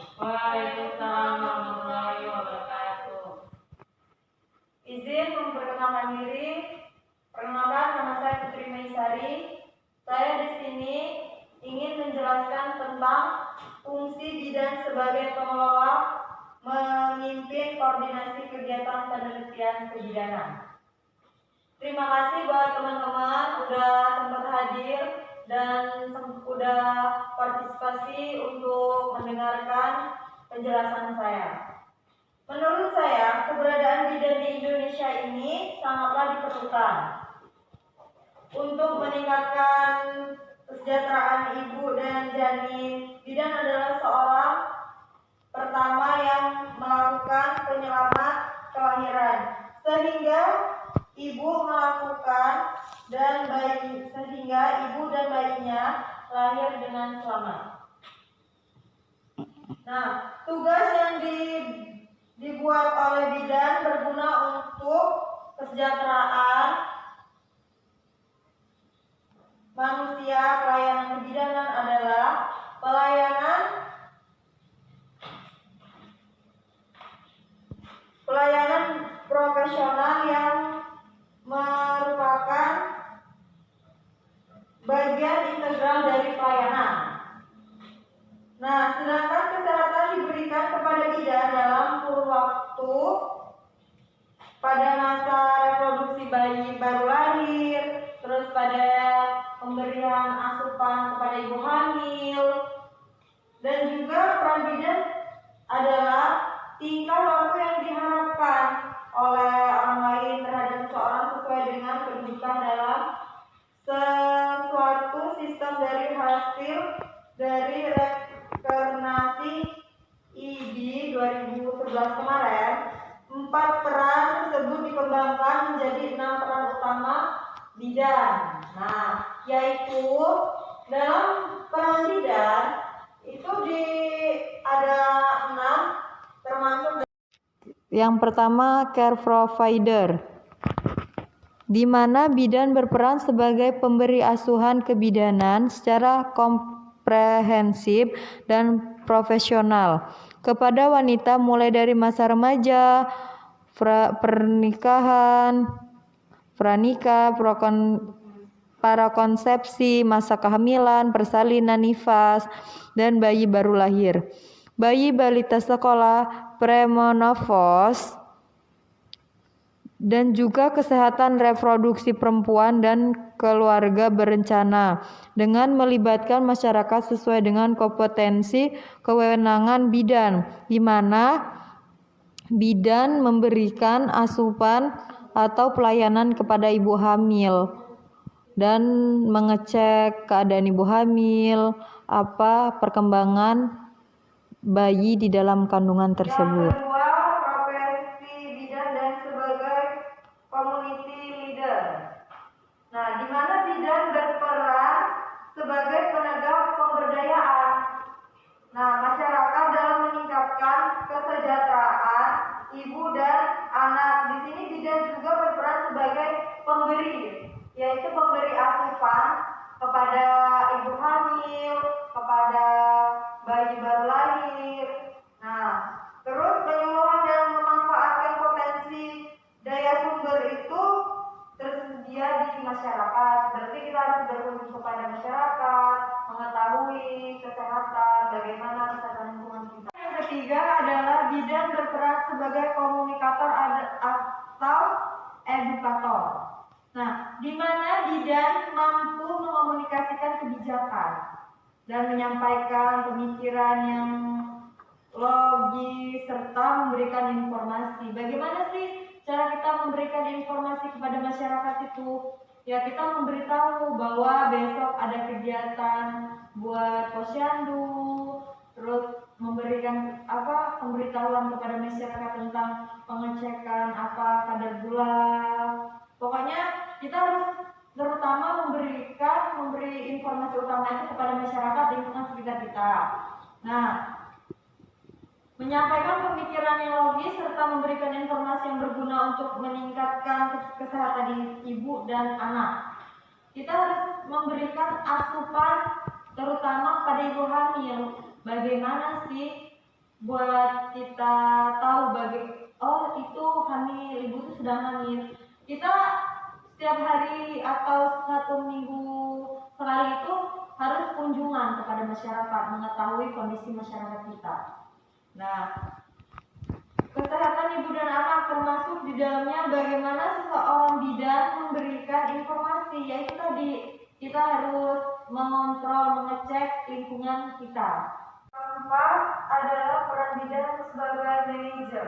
Waalaikumsalam warahmatullahi wabarakatuh. Izin memperkenalkan diri. Perkenalkan, nama saya Putri Maisari. Saya di sini ingin menjelaskan tentang fungsi bidan sebagai pengelola, memimpin koordinasi kegiatan penelitian kebidanan. Terima kasih buat teman-teman udah sempat hadir dan udah partisipasi untuk mendengarkan penjelasan saya. Menurut saya, keberadaan bidan di Indonesia ini sangatlah diperlukan untuk meningkatkan kesejahteraan ibu dan janin. Bidan adalah seorang pertama yang melakukan penyelamat kelahiran, sehingga ibu dan bayinya lahir dengan selamat. Nah, tugas yang dibuat oleh bidan berguna untuk kesejahteraan manusia. Pelayanan kebidanan adalah pelayanan profesional yang merupakan bagian integral dari pelayanan. Nah, sedangkan kesehatan diberikan kepada bidan dalam kurun waktu pada masa reproduksi bayi baru lahir, terus pada pemberian asupan kepada ibu hamil, dan juga peran bidan adalah tingkah laku yang diharapkan oleh orang lain terhadap seseorang sesuai dengan kedudukan dalam sesuatu sistem dari hasil dari Rekernasi ID 2011 kemarin. 4 peran tersebut dikembangkan menjadi 6 peran utama bidan. Nah, yaitu dalam peran bidan itu ada 6, termasuk yang pertama care provider, di mana bidan berperan sebagai pemberi asuhan kebidanan secara komprehensif dan profesional kepada wanita mulai dari masa remaja, pranikah, prakonsepsi, masa kehamilan, persalinan, nifas, dan bayi baru lahir, bayi balita sekolah, premenopause, dan juga kesehatan reproduksi perempuan dan keluarga berencana dengan melibatkan masyarakat sesuai dengan kompetensi kewenangan bidan, di mana bidan memberikan asupan atau pelayanan kepada ibu hamil dan mengecek keadaan ibu hamil, apa perkembangan bayi di dalam kandungan tersebut. Yang kedua, profesi bidan dan sebagai community leader. Nah, di mana bidan berperan sebagai penegak pemberdayaan. Nah, masyarakat dalam meningkatkan kesejahteraan ibu dan anak. Di sini bidan juga berperan sebagai pemberi, yaitu pemberi asupan kepada ibu hamil, kepada bayi baru lahir. Nah, terus penyuluhan dan memanfaatkan potensi daya sumber itu tersedia di masyarakat. Berarti kita harus berkunjung kepada masyarakat, mengetahui kesehatan, bagaimana kesehatan lingkungan kita. Yang ketiga adalah bidan berperan sebagai komunikator atau edukator. Nah, di mana bidan mampu mengomunikasikan kebijakan dan menyampaikan pemikiran yang logis serta memberikan informasi. Bagaimana sih cara kita memberikan informasi kepada masyarakat itu? Ya, kita memberitahu bahwa besok ada kegiatan buat posyandu, terus memberikan pemberitahuan kepada masyarakat tentang pengecekan kadar gula. Pokoknya kita harus terutama memberi informasi utama itu kepada masyarakat lingkungan sekitar kita. Nah, menyampaikan pemikiran yang logis serta memberikan informasi yang berguna untuk meningkatkan kesehatan ibu dan anak. Kita harus memberikan asupan terutama pada ibu hamil. Bagaimana sih buat kita tahu oh itu hamil, ibu itu sedang hamil. Kita setiap hari atau 1 minggu sekali itu harus kunjungan kepada masyarakat, mengetahui kondisi masyarakat kita. Nah, kesehatan ibu dan anak termasuk di dalamnya bagaimana seseorang bidan memberikan informasi, yaitu tadi kita harus mengontrol, mengecek lingkungan kita. Keempat adalah peran bidan sebagai manajer.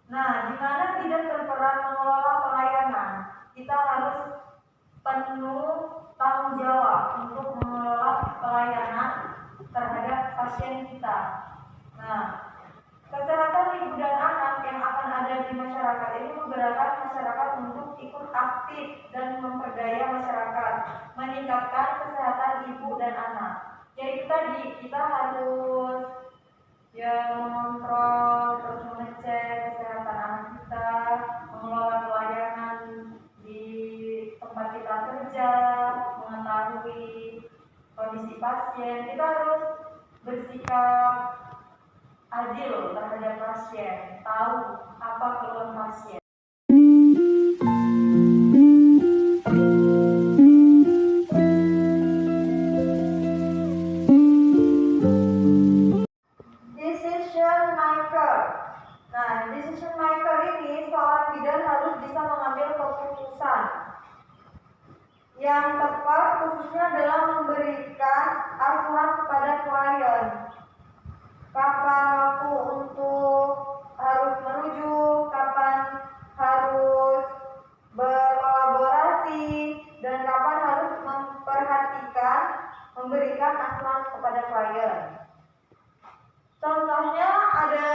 Nah, di mana bidan berperan mengelola pelayanan, kita harus penuh tanggung jawab untuk mengelola pelayanan terhadap pasien kita. Nah, kesehatan ibu dan anak yang akan ada di masyarakat ini menggerakkan masyarakat untuk ikut aktif dan memperdaya masyarakat, meningkatkan kesehatan ibu dan anak. Yaitu tadi kita harus mengontrol, terus mengecek kesehatan anak kita, mengelola pelayanan di tempat kita kerja, mengetahui kondisi pasien. Kita harus bersikap adil terhadap pasien, tahu apa keluhan pasien. Decision maker. Nah, decision maker ini seorang bidan harus bisa mengambil keputusan yang tepat, khususnya dalam memberikan asuhan kepada klien. Kapan waktu untuk harus merujuk, kapan harus berkolaborasi, dan kapan harus memperhatikan memberikan asuhan kepada klien. Contohnya ada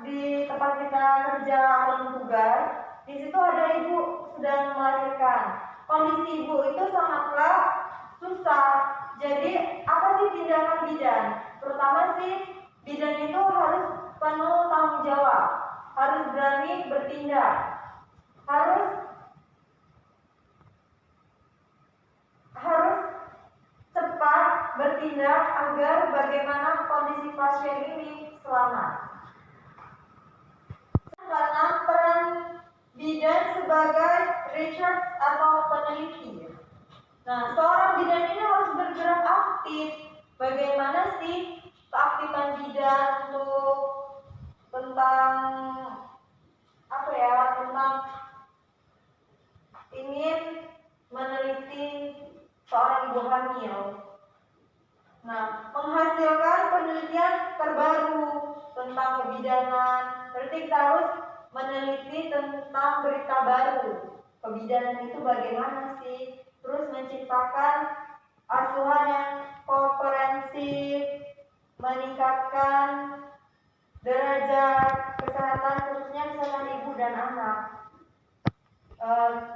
di tempat kita kerja atau tugas, di situ ada ibu sedang melahirkan. Kondisi ibu itu sangatlah susah. Jadi apa sih tindakan bidan? Terutama sih bidan itu harus penuh tanggung jawab, harus berani bertindak, harus cepat bertindak agar bagaimana kondisi pasien ini selamat. Karena peran bidan sebagai research atau peneliti. Nah, seorang bidan ini harus bergerak aktif. Bagaimana sih keaktifan bidan untuk tentang ingin meneliti seorang ibu hamil. Nah, menghasilkan penelitian terbaru tentang kebidanan. Berarti kita harus meneliti tentang berita baru. Kebidanan itu bagaimana sih? Terus menciptakan asuhan yang komprehensif, meningkatkan derajat kesehatan khususnya kesehatan ibu dan anak.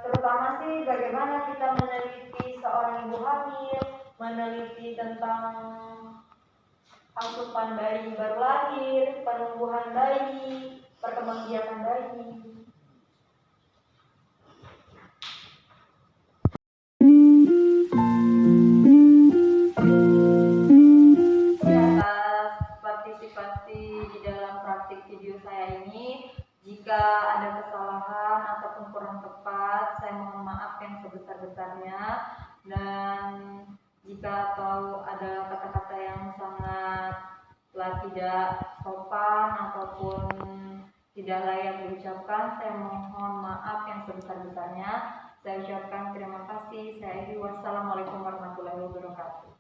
Terutama sih bagaimana kita meneliti seorang ibu hamil, meneliti tentang asupan bayi baru lahir, penumbuhan bayi, perkembangbiakan bayi. Atas partisipasi di dalam praktik video saya ini, jika ada kesalahan ataupun kurang tepat, saya mohon maaf yang sebesar-besarnya. Dan jika ada kata-kata yang sangatlah tidak sopan ataupun tidak layak diucapkan, saya mohon maaf yang sebesar-besarnya. Saya ucapkan terima kasih. Wassalamualaikum warahmatullahi wabarakatuh.